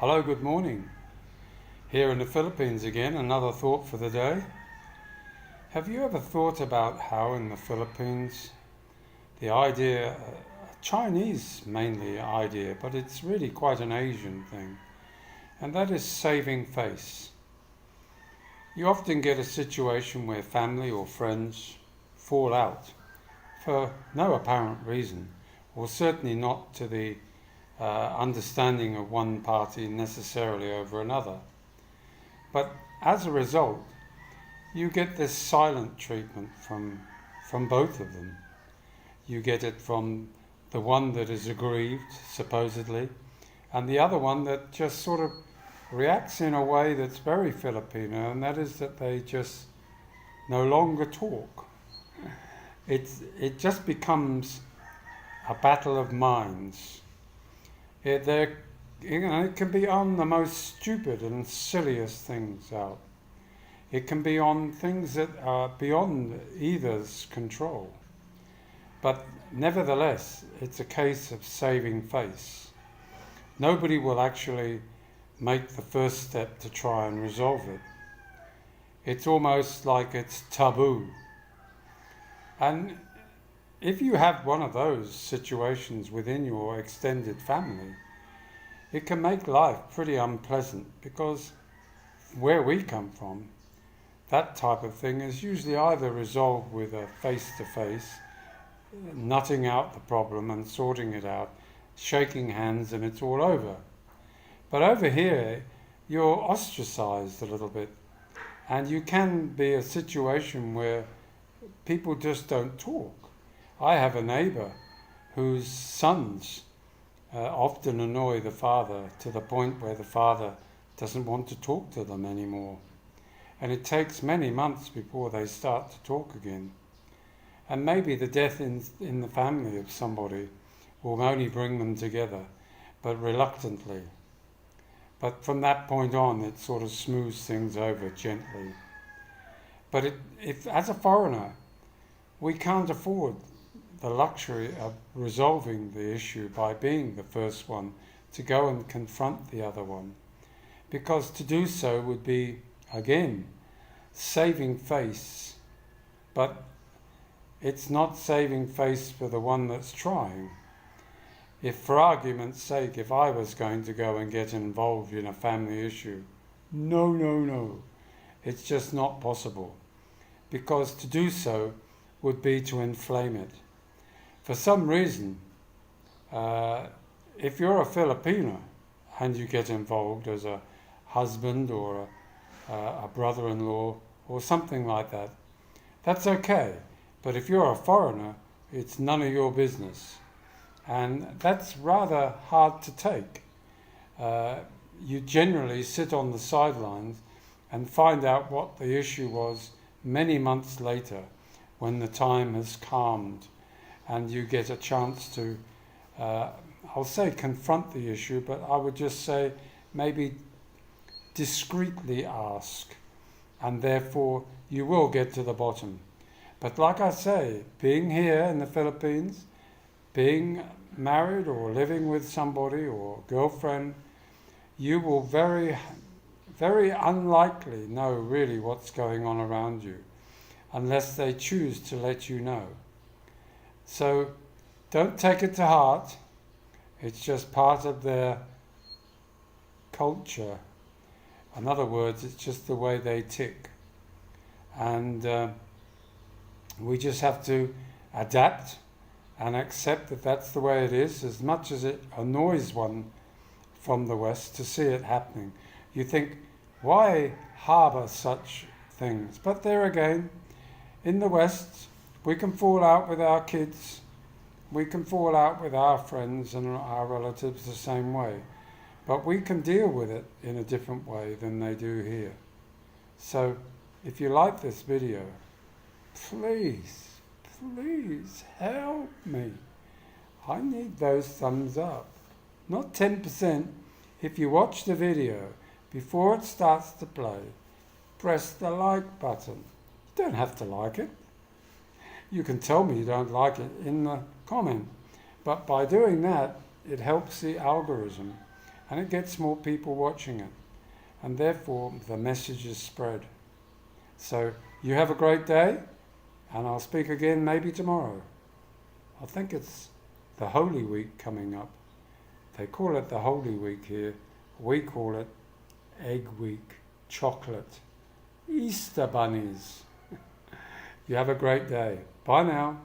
Hello, good morning. Here in the Philippines again, another thought for the day. Have you ever thought about how in the Philippines the idea, Chinese mainly idea, but it's really quite an Asian thing, and that is saving face. You often get a situation where family or friends fall out for no apparent reason, or certainly not to the understanding of one party necessarily over another. But as a result, you get this silent treatment from both of them. You get it from the one that is aggrieved, supposedly, and the other one that just sort of reacts in a way that's very Filipino, and that is that they just no longer talk. It just becomes a battle of minds. It can be on the most stupid and silliest things out. It can be on things that are beyond either's control. But nevertheless, it's a case of saving face. Nobody will actually make the first step to try and resolve it. It's almost like it's taboo. And if you have one of those situations within your extended family, it can make life pretty unpleasant because where we come from, that type of thing is usually either resolved with a face-to-face, nutting out the problem and sorting it out, shaking hands, and it's all over. But over here, you're ostracized a little bit, and you can be a situation where people just don't talk. I have a neighbour whose sons often annoy the father to the point where the father doesn't want to talk to them anymore. And it takes many months before they start to talk again. And maybe the death in the family of somebody will only bring them together, but reluctantly. But from that point on, it sort of smooths things over gently. But if, as a foreigner, we can't afford the luxury of resolving the issue by being the first one to go and confront the other one. Because to do so would be, again, saving face. But it's not saving face for the one that's trying. If, for argument's sake, if I was going to go and get involved in a family issue, no. It's just not possible. Because to do so would be to inflame it. For some reason, if you're a Filipino and you get involved as a husband or a brother-in-law or something like that, that's okay. But if you're a foreigner, it's none of your business. And that's rather hard to take. You generally sit on the sidelines and find out what the issue was many months later when the time has calmed and you get a chance to, I'll say confront the issue, but I would just say maybe discreetly ask, and therefore you will get to the bottom. But like I say, being here in the Philippines, being married or living with somebody or girlfriend, you will very unlikely know really what's going on around you unless they choose to let you know. So don't take it to heart. It's just part of their culture. In other words, it's just the way they tick. And we just have to adapt and accept that that's the way it is, as much as it annoys one from the West to see it happening. You think, why harbour such things? But there again, in the West, we can fall out with our kids, we can fall out with our friends and our relatives the same way, but we can deal with it in a different way than they do here. So, if you like this video, please help me. I need those thumbs up. Not 10%. If you watch the video, before it starts to play, press the like button. You don't have to like it. You can tell me you don't like it in the comment. But by doing that, it helps the algorithm and it gets more people watching it, and therefore the message is spread. So you have a great day, and I'll speak again maybe tomorrow. I think it's the Holy Week coming up. They call it the Holy Week here. We call it Egg Week, chocolate, Easter bunnies. You have a great day. Bye now.